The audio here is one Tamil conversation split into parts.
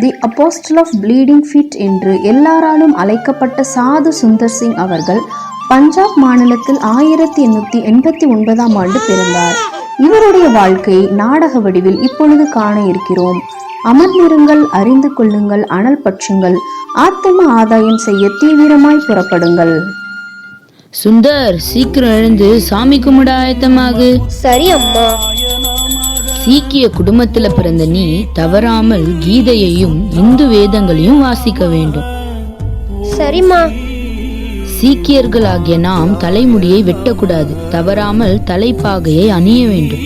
The apostle of bleeding feet என்று எல்லாராலும் அழைக்கப்பட்ட சாது சுந்தர் சிங் அவர்கள் பஞ்சாப் மாநிலத்தில் 1889 பிறந்தார். இவருடைய வாழ்க்கை நாடக வடிவில் இப்பொழுது காண இருக்கிறோம். அமர்ந்திருங்கள், அறிந்து கொள்ளுங்கள், அனல் பற்றுங்கள், ஆத்ம ஆதாயம் செய்ய தீவிரமாய் புறப்படுங்கள். சுந்தர், சீக்கிரம் எழுந்து சாமி கும்பிட ஆயத்தமாகு. சரி அம்மா. சீக்கிய குடும்பத்துல பிறந்த நீ தவறாமல் கீதையையும் இந்து வேதங்களையும் வாசிக்க வேண்டும். சரிம்மா. சீக்கியர்களாகிய நாம் தலைமுடியை வெட்டக்கூடாது. தவறாமல் தலைப்பாகையை அணிய வேண்டும்.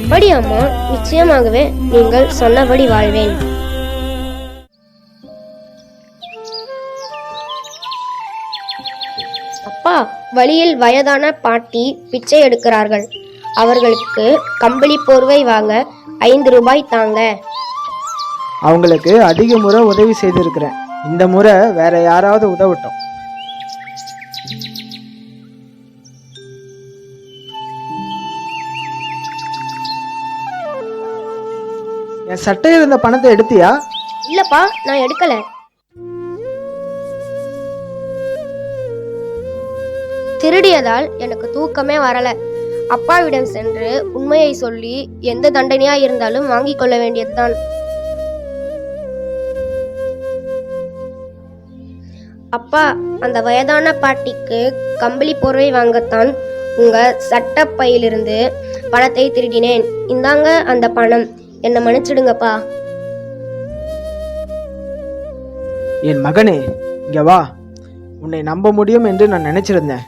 அப்படி அம்மா, நிச்சயமாகவே நீங்கள் சொன்னபடி வாழ்வேன். அப்பா, வழியில் வயதான பாட்டி பிச்சை எடுக்கிறார்கள். அவர்களுக்கு கம்பளி போர்வை வாங்க 5 ரூபாய் தாங்க. அவங்களுக்கு அதிக முறை உதவி செய்திருக்கிறேன். இந்த முறை வேற யாராவது உதவட்டும். என் சட்டையில் இருந்த பணத்தை எடுத்தியா? இல்லப்பா, நான் எடுக்கல. திருடியதால் எனக்கு தூக்கமே வரல. அப்பாவிடம் சென்று உண்மையை சொல்லி எந்த தண்டனையா இருந்தாலும் வாங்கிக் கொள்ள வேண்டியதுதான். அப்பா, அந்த வயதான பாட்டிக்கு கம்பளி போர்வை வாங்கத்தான் உங்க சட்டப்பையிலிருந்து பணத்தை திருடினேன். இந்தாங்க அந்த பணம். என்னை மன்னிச்சிடுங்கப்பா. என் மகனே, இங்க வா. உன்னை நம்ப முடியும் என்று நான் நினைச்சிருந்தேன்.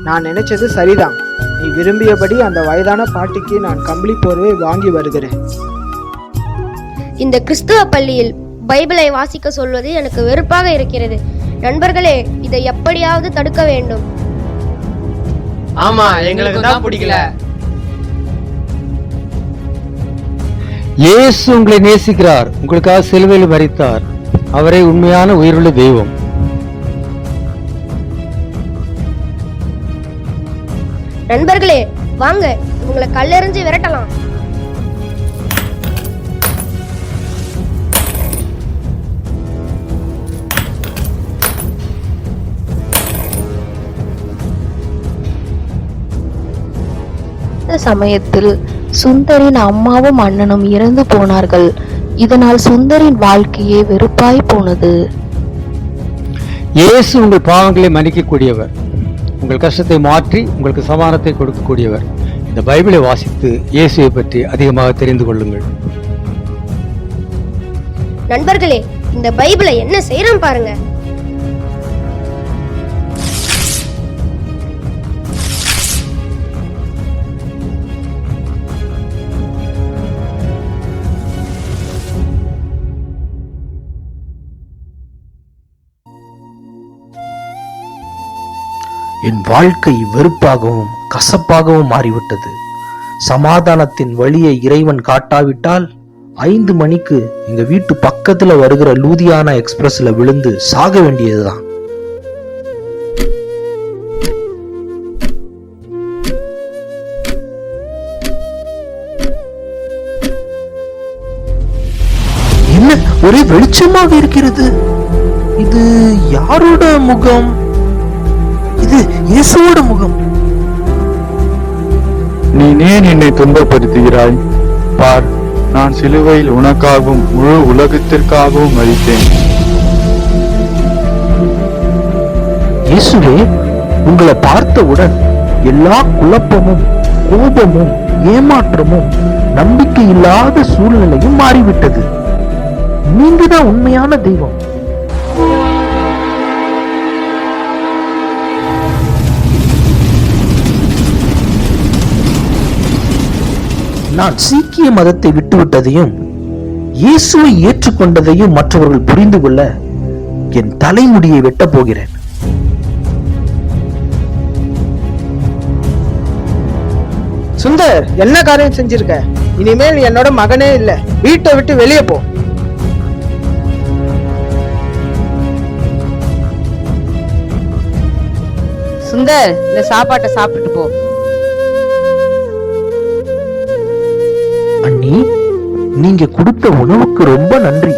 நான் நினைச்சது சரிதான். நீ விரும்பியபடி அந்த வயதான பாட்டிக்கு நான் கம்பளி போர்வை வாங்கி வருகிறேன். இந்த கிறிஸ்துவ பள்ளியில் பைபிளை வாசிக்க சொல்வது எனக்கு வெறுப்பாக இருக்கிறது. நண்பர்களே, இதை எப்படியாவது தடுக்க வேண்டும். ஆமா, எங்களுக்கு தான் பிடிக்கல. இயேசு உங்களை நேசிக்கிறார். உங்களுக்காக சிலுவையில் மரித்தார். அவரே உண்மையான உயிருள்ள தெய்வம். நண்பர்களே, வாங்க, உங்களை கல்லெறிஞ்சு விரட்டலாம். இந்த சமயத்தில் சுந்தரின் அம்மாவும் அண்ணனும் இறந்து போனார்கள். இதனால் சுந்தரின் வாழ்க்கையே வெறுப்பாய் போனது. இயேசு உங்கள் பாவங்களை மன்னிக்கக்கூடியவர். உங்கள் கஷ்டத்தை மாற்றி உங்களுக்கு சமாதானத்தை கொடுக்கக்கூடியவர். இந்த பைபிளை வாசித்து இயேசுவை பற்றி அதிகமாக தெரிந்து கொள்ளுங்கள். நண்பர்களே, இந்த பைபிளை என்ன செய்யறோம் பாருங்க. என் வாழ்க்கை வெறுப்பாகவும் கசப்பாகவும் மாறிவிட்டது. சமாதானத்தின் வழியை இறைவன் காட்டாவிட்டால் 5 மணிக்கு எங்க வீட்டு பக்கத்துல வருகிற லூதியானா எக்ஸ்பிரஸ்ல விழுந்து சாக வேண்டியதுதான். என்ன ஒரே வெளிச்சமாக இருக்கிறது? இது யாரோட முகம்? இது இயேசுவோட முகம். நீ ஏன் என்னை துன்பப்படுத்துகிறாய்? பார், நான் சிலுவையில் உனக்காகவும் முழு உலகத்திற்காகவும் மரித்தேன். இயேசுவே, உங்களை பார்த்தவுடன் எல்லா குழப்பமும், கோபமும், ஏமாற்றமும், நம்பிக்கை இல்லாத சூழ்நிலையும் மாறிவிட்டது. நீங்க தான் உண்மையான தெய்வம். நான் சீக்கிய மதத்தை விட்டுவிட்டதையும் இயேசுவை ஏற்றுக்கொண்டதையும் மற்றவர்கள் புரிந்து கொள்ள என் தலைமுடியை வெட்டப் போகிறேன். சுந்தர், என்ன காரியம் செஞ்சிருக்க? இனிமேல் என்னோட மகனே இல்ல. வீட்டை விட்டு வெளியே போ. சுந்தர், இந்த சாப்பாட்டை சாப்பிட்டு போ. அண்ணி, நீங்க கொடுத்த உணவுக்கு ரொம்ப நன்றி.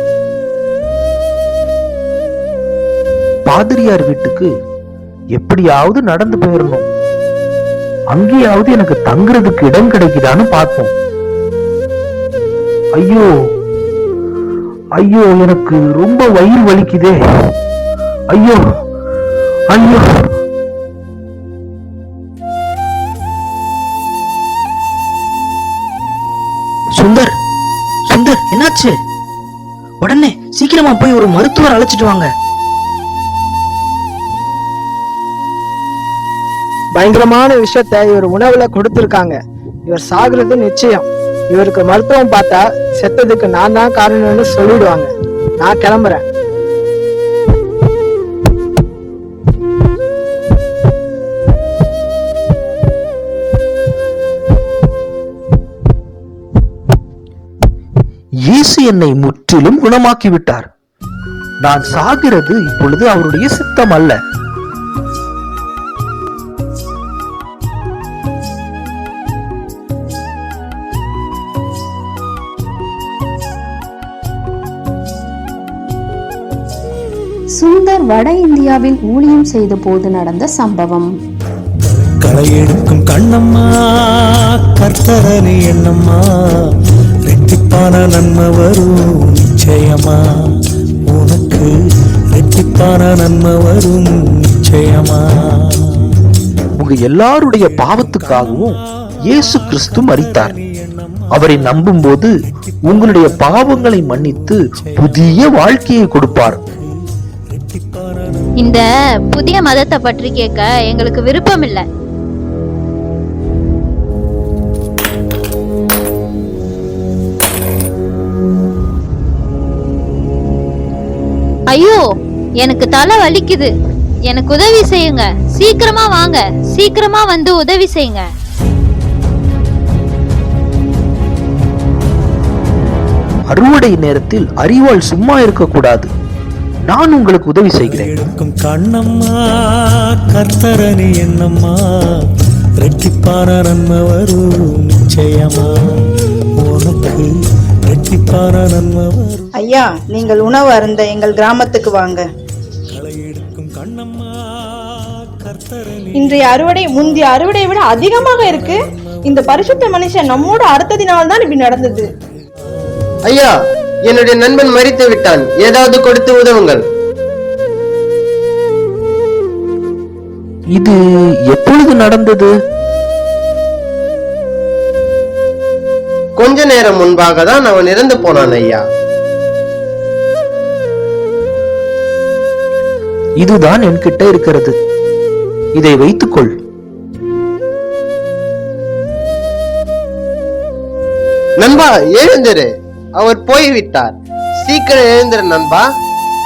பாதிரியார் வீட்டுக்கு எப்படியாவது நடந்து போயிடணும். அங்கேயாவது எனக்கு தங்குறதுக்கு இடம் கிடைக்குதான்னு பார்ப்போம். ஐயோ ஐயோ, எனக்கு ரொம்ப வயிறு வலிக்குதே. ஐயோ ஐயோ. சுந்தர், சுந்தர், என்னாச்சு? உடனே சீக்கிரமா போய் ஒரு மருத்துவர் அழைச்சிட்டு வாங்க. பயங்கரமான விஷயத்த இவர் உணவுல கொடுத்திருக்காங்க. இவர் சாகுறது நிச்சயம். இவருக்கு மருத்துவம் பார்த்தா செத்ததுக்கு நான் தான் காரணம்னு சொல்லிடுவாங்க. நான் கிளம்புறேன். இயேசு என்னை முற்றிலும் குணமாக்கி விட்டார். நான் சாகிறது இப்பொழுது அவருடைய சித்தம் அல்ல. சுந்தர் வட இந்தியாவில் ஊழியம் செய்த போது நடந்த சம்பவம். களையெடுக்கும் கண்ணம்மா, கர்த்தரனி எண்ணம்மா, ரெட்டிப்பான நன்மை வரும் நிச்சயமா. உனக்கு ரெட்டிப்பான நன்மை வரும் நிச்சயமா. உங்க எல்லாருடைய பாவத்துக்காகவும் இயேசு கிறிஸ்து மரித்தார். அவரை நம்பும் போது உங்களுடைய பாவங்களை மன்னித்து புதிய வாழ்க்கையை கொடுப்பார். இந்த புதிய மதத்தை பற்றி கேட்க எங்களுக்கு விருப்பம் இல்லை. ஐயோ, எனக்கு தலை வலிக்குது, எனக்கு உதவி செய்யுங்க. சீக்கிரமா வாங்க, சீக்கிரமா வந்து உதவி செய்யுங்க. அறுவடை நேரத்தில் அறிவால் சும்மா இருக்க கூடாது. நான் உங்களுக்கு உதவி செய்கிறேன். கண்ணம்மா, கர்த்தரனி எண்ணம்மா, ரெட்டிப்பான நன்மை வரும் நிச்சயமா. உனக்கு ரெட்டிப்பான நன்மை வரும். ஐயா, நீங்கள் உணவு அருந்த எங்கள் கிராமத்துக்கு வாங்க. இன்றைய அறுவடை முந்தைய அறுவடையை விட அதிகமாக இருக்கு. இந்த பரிசுத்த மனுஷன் நம்மோட அறுத்ததினால் தான் இப்படி நடந்தது. ஐயா, என்னுடைய நண்பன் மரித்து விட்டான், ஏதாவது கொடுத்து உதவுங்கள். இது எப்பொழுது நடந்தது? கொஞ்ச நேரம் முன்பாக தான் அவன் இறந்து போனான் ஐயா. இதுதான் என்கிட்ட இருக்கிறது, இதை வைத்துக்கொள். நண்பா, எழுந்திரு, அவர் போய்விட்டார். சீக்கிரம் எழுந்திரு நண்பா.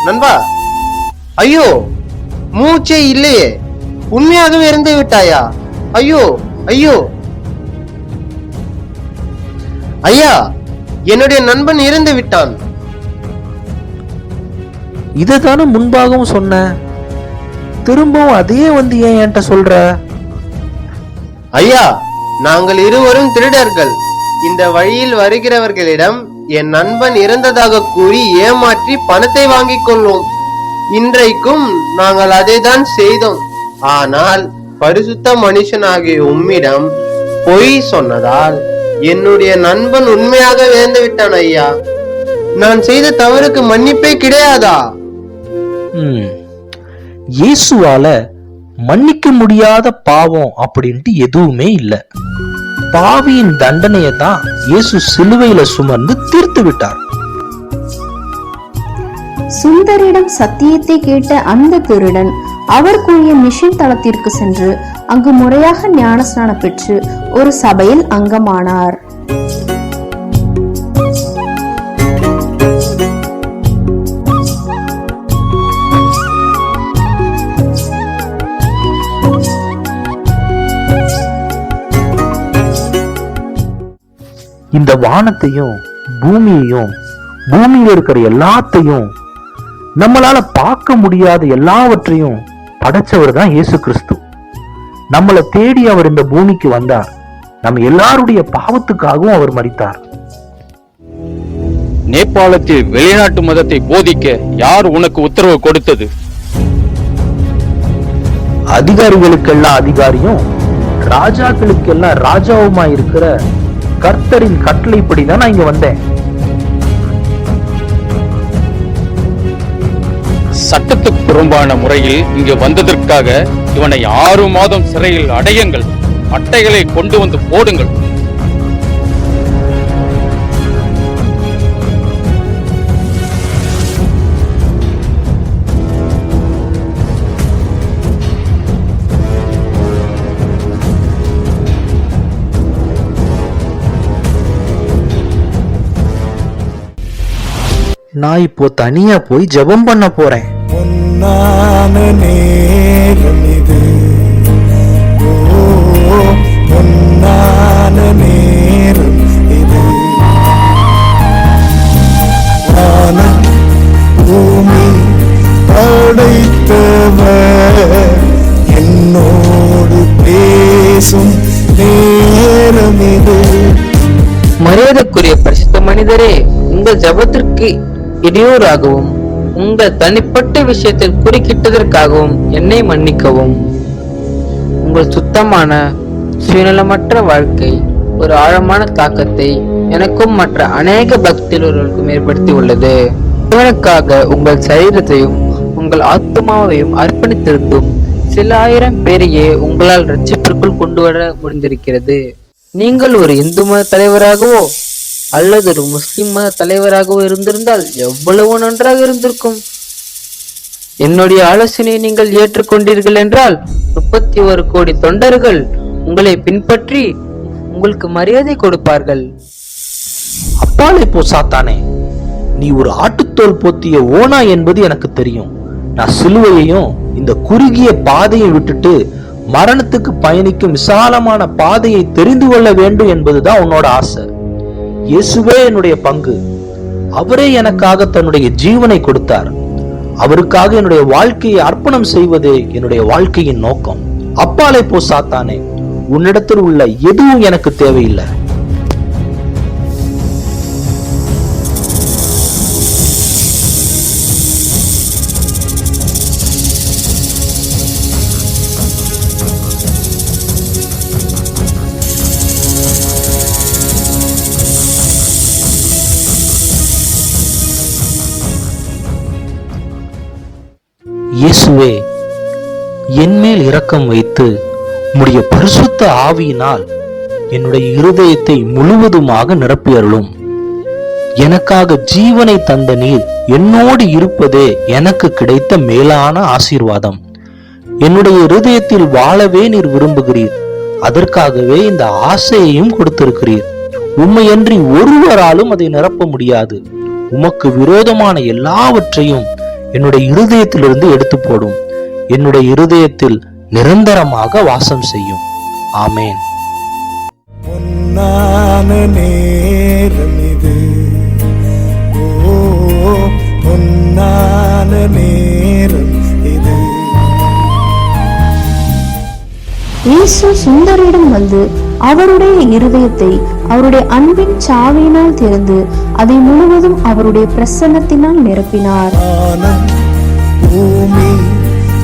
நண்பா, ஐயோ, மூச்சே இல்லையே. உண்மையாகவே இறந்து விட்டாயா? ஐயோ ஐயோ. ஐயா, என்னுடைய நண்பன் இறந்து விட்டான். இததான முன்பாகவும் சொன்ன, திரும்பவும் அதையே வந்து ஏன் என்கிட்ட சொல்ற? ஐயா, நாங்கள் இருவரும் திருடர்கள். இந்த வழியில் வருகிறவர்களிடம் என் நண்பன் இறந்ததாக கூறி ஏமாற்றி பணத்தை வாங்கிக் கொள்வோம். இன்றைக்கும் நாங்கள் அதைதான் செய்தோம். ஆனால் பரிசுத்த மனுஷனாகிய உம்மிடம் பொய் சொன்னதால் என்னுடைய நண்பன் உண்மையாக இறந்து விட்டான் ஐயா. நான் செய்த தவறுக்கு மன்னிப்பே கிடையாதா? இயேசுவால மன்னிக்க முடியாத பாவம் அப்படின்ட்டு எதுவுமே இல்லை. பாவியின் தண்டனையை தான் இயேசு சிலுவையில சுமந்து தீர்த்து விட்டார். சுந்தரிடம் சத்தியத்தை கேட்ட அந்த திருடன் அவர் கூறிய மிஷன் தளத்திற்கு சென்று அங்கு முறையாக ஞானஸ்நானம் பெற்று ஒரு சபையில் அங்கமானார். இந்த வானத்தையும் பூமியையும் பூமியில இருக்கிற எல்லாத்தையும் நம்மளால பார்க்க முடியாத எல்லாவற்றையும் படைச்சவர் தான் இயேசு கிறிஸ்து. நம்மளை தேடி அவர் இந்த பூமிக்கு வந்தார். நம்ம எல்லாருடைய பாவத்துக்காகவும் அவர் மரித்தார். நேபாளத்தில் வெளிநாட்டு மதத்தை போதிக்க யார் உனக்கு உத்தரவு கொடுத்தது? அதிகாரிகளுக்கெல்லாம் அதிகாரியும் ராஜாக்களுக்கெல்லாம் ராஜாவுமா இருக்கிற கர்த்தரின் கட்டளைப்படிதான் நான் இங்க வந்தேன். சட்டத்துக்கு புறம்பான முறையில் இங்கு வந்ததற்காக இவனை 6 மாதம் சிறையில் அடையுங்கள். அட்டைகளை கொண்டு வந்து போடுங்கள். நான் இப்போ தனியா போய் ஜெபம் பண்ண போறேன். பொன்னான நேரம் இது, ஓ பொன்னான நேரம் இது. வானம் பூமி படைத்தவர் என்னோடு பேசும் நேரம் இது. மரியாதைக்குரிய பரிசுத்த மனிதரே, உங்கள் ஜபத்திற்கு இடையூறாகவும் உங்கள் தனிப்பட்ட விஷயத்தில் குறுக்கிட்டதற்காகவும் என்னை மன்னிக்கவும். உங்கள் சுத்தமான சுயநலமற்ற வாழ்க்கை ஒரு ஆழமான தாக்கத்தை எனக்கும் மற்ற அநேக பக்தியுள்ளவர்களுக்கும் ஏற்படுத்தி உள்ளது. இவனுக்காக உங்கள் சரீரத்தையும் உங்கள் ஆத்மாவையும் அர்ப்பணித்திருந்தும் சில ஆயிரம் பேரையே உங்களால் ரட்சிப்பிற்குள் கொண்டு வர முடிந்திருக்கிறது. நீங்கள் ஒரு இந்து மத தலைவராகவோ அல்லது ஒரு முஸ்லிம் மத தலைவராகவோ இருந்திருந்தால் எவ்வளவு நன்றாக இருந்திருக்கும். என்னுடைய ஆலோசனையை நீங்கள் ஏற்றுக்கொண்டீர்கள் என்றால் 31 கோடி தொண்டர்கள் உங்களை பின்பற்றி உங்களுக்கு மரியாதை கொடுப்பார்கள். அப்பாலே போ சாத்தானே, நீ ஒரு ஆட்டுத்தோல் போத்திய ஓனா என்பது எனக்கு தெரியும். நான் சிலுவையையும் இந்த குறுகிய பாதையை விட்டுட்டு மரணத்துக்கு பயணிக்கும் விசாலமான பாதையை தெரிந்து கொள்ள வேண்டும் என்பதுதான் உன்னோட ஆசை. இயேசுவே என்னுடைய பங்கு. அவரே எனக்காக தன்னுடைய ஜீவனை கொடுத்தார். அவருக்காக என்னுடைய வாழ்க்கையை அர்ப்பணம் செய்வதே என்னுடைய வாழ்க்கையின் நோக்கம். அப்பாலே போ சாத்தானே, உன்னிடத்தில் உள்ள எதுவும் எனக்கு தேவையில்லை. இயேசுவே, என்மேல் இரக்கம் வைத்து உம்முடைய பரிசுத்த ஆவியினால் என்னுடைய இருதயத்தை முழுவதுமாக நிரப்பியருளும். எனக்காக ஜீவனை தந்த நீர் என்னோடு இருப்பதே எனக்கு கிடைத்த மேலான ஆசீர்வாதம். என்னுடைய இருதயத்தில் வாழவே நீர் விரும்புகிறீர். அதற்காகவே இந்த ஆசையையும் கொடுத்திருக்கிறீர். உம்மையன்றி ஒருவராலும் அதை நிரப்ப முடியாது. உமக்கு விரோதமான எல்லாவற்றையும் என்னுடைய இருதயத்திலிருந்து எடுத்து போடும். என்னுடைய இருதயத்தில் நிரந்தரமாக வாசம் செய்யும். ஆமேன். பொன்னான நேரம் இது, ஓ பொன்னான நேரம் இது. இயேசு சுந்தரிடம் வந்து அவருடைய இருதயத்தை அவருடைய அன்பின் சாவியினால் திறந்து அதை முழுவதும் அவருடைய பிரசன்னத்தினால் நிரப்பினார். பூமி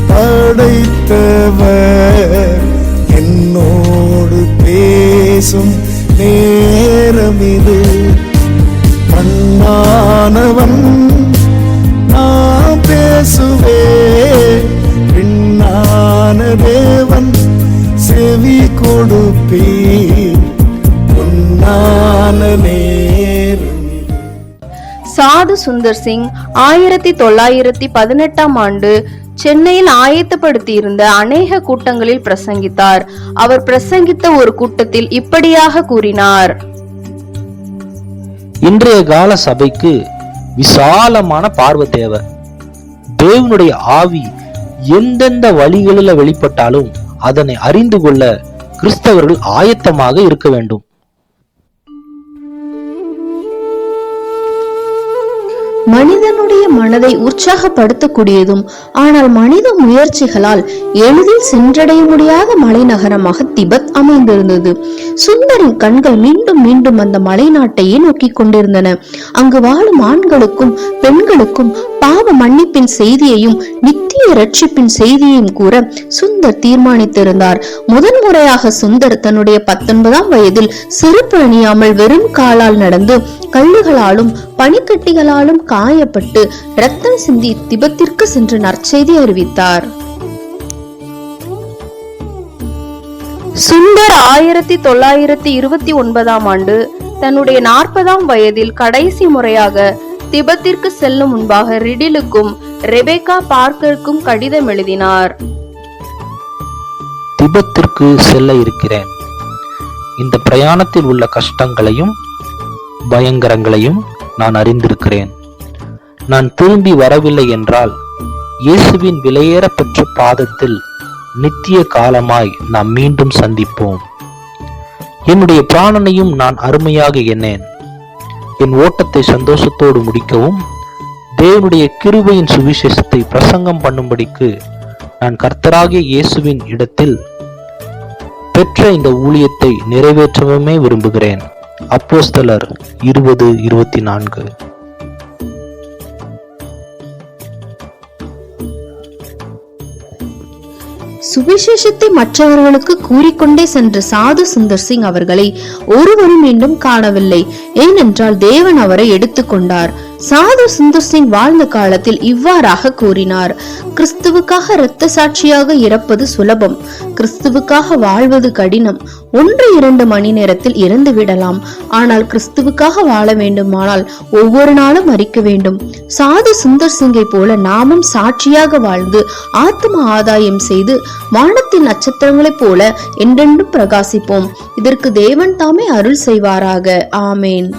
படைத்தவர் என்னோடு பேசும் நேரம் இது. கண்ணானவன் நான் பேசுவே, பின்னான தேவன் செவி கொடுப்பே. பொன்னான நேரம். சாது சுந்தர் சிங் 1918ஆம் ஆண்டு சென்னையில் ஆயத்தப்படுத்தியிருந்த அநேக கூட்டங்களில் பிரசங்கித்தார். அவர் பிரசங்கித்த ஒரு கூட்டத்தில் இப்படியாக கூறினார்: இன்றைய கால சபைக்கு விசாலமான பார்வை தேவை. தேவனுடைய ஆவி எந்தெந்த வழிகளில் வெளிப்பட்டாலும் அதனை அறிந்து கொள்ள கிறிஸ்தவர்கள் ஆயத்தமாக இருக்க வேண்டும். மனிதனுடைய மனதை உற்சாகப்படுத்தக்கூடியதும் ஆனால் மனித முயற்சிகளால் எளிதில் சென்றடைய முடியாத மலைநகரமாக திபெத் அமைந்திருந்தது. சுந்தரின் கண்கள் மீண்டும் மீண்டும் அந்த மலை நாட்டையே நோக்கி கொண்டிருந்தன. அங்கு வாழும் ஆண்களுக்கும் பெண்களுக்கும் பாவ மன்னிப்பின் செய்தியையும் நித்திய நித்திய ரட்சிப்பின் செய்தியையும் கூற சுந்தர் தீர்மானித்திருந்தார். முதன்முறையாக சுந்தர் தன்னுடைய 19ஆம் வயதில் செருப்பு அணியாமல் வெறும் காலால் நடந்து கல்லுகளாலும் பனிக்கட்டிகளாலும் காயப்பட்டு ரத்தம் சிந்தி திபெத்திற்கு சென்று நற்செய்தி அறிவித்தார். சுந்தர் 1929ஆம் ஆண்டு தன்னுடைய 40ஆம் வயதில் கடைசி முறையாக திபெத்திற்கு செல்லும் முன்பாக ரிடிலுக்கும் ரெபேக்கா பார்க்கருக்கும் கடிதம் எழுதினார். திபெத்திற்கு செல்ல இருக்கிறேன். இந்த பிரயாணத்தில் உள்ள கஷ்டங்களையும் பயங்கரங்களையும் நான் அறிந்திருக்கிறேன். நான் திரும்பி வரவில்லை என்றால் இயேசுவின் விலையேறப்பெற்ற பாதத்தில் நித்திய காலமாய் நாம் மீண்டும் சந்திப்போம். என்னுடைய பிராணனையும் நான் அருமையாக எண்ணேன். என் ஓட்டத்தை சந்தோஷத்தோடு முடிக்கவும் தேவனுடைய கிருபையின் சுவிசேஷத்தை பிரசங்கம் பண்ணும்படிக்கு நான் கர்த்தராகிய இயேசுவின் இடத்தில் பெற்ற இந்த ஊழியத்தை நிறைவேற்றவுமே விரும்புகிறேன். அப்போஸ்தலர் 20:24. சுவிசேஷத்தை மற்றவர்களுக்கு கூறிக்கொண்டே சென்ற சாது சுந்தர் சிங் அவர்களை ஒருவரும் மீண்டும் காணவில்லை. ஏனென்றால் தேவன் அவரை எடுத்துக்கொண்டார். சாது சுந்தர் சிங் வாழ்ந்த காலத்தில் இவ்வாறாக கூறினார்: கிறிஸ்துவுக்காக இரத்த சாட்சியாக இறப்பது சுலபம், கிறிஸ்துவுக்காக வாழ்வது கடினம். 1-2 மணி நேரத்தில் இறந்து விடலாம், ஆனால் கிறிஸ்துவுக்காக வாழ வேண்டுமானால் ஒவ்வொரு நாளும் மரிக்க வேண்டும். சாது சுந்தர் சிங்கை போல நாமும் சாட்சியாக வாழ்ந்து ஆத்ம ஆதாயம் செய்து வானத்தின் நட்சத்திரங்களைப் போல என்றென்றும் பிரகாசிப்போம். இதற்கு தேவன் தாமே அருள் செய்வாராக. ஆமேன்.